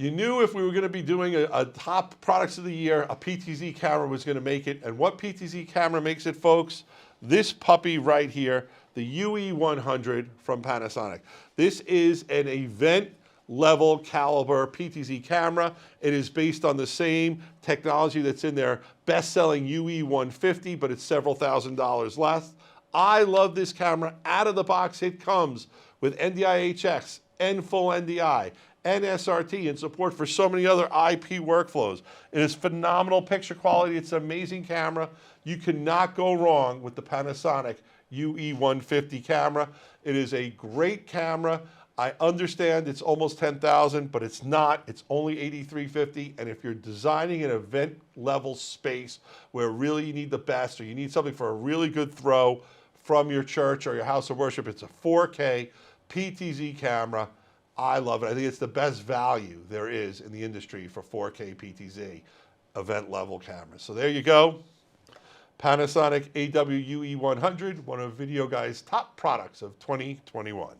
You knew if we were going to be doing a top products of the year, a PTZ camera was going to make it. And what PTZ camera makes it, folks? This puppy right here, the UE100 from Panasonic. This is an event level caliber PTZ camera. It is based on the same technology that's in their best-selling UE150, but it's several $1,000s less. I love this camera. Out of the box, it comes with NDI-HX and full NDI and SRT and support for so many other IP workflows. It is phenomenal picture quality. It's an amazing camera. You cannot go wrong with the Panasonic UE150 camera. It is a great camera. I understand it's almost $10,000, but it's not. It's only $8,350. And if you're designing an event level space where really you need the best, or you need something for a really good throw from your church or your house of worship, it's a 4K PTZ camera. I love it. I think it's the best value there is in the industry for 4K PTZ event level cameras. So there you go. Panasonic AWUE100, one of Videoguys' top products of 2021.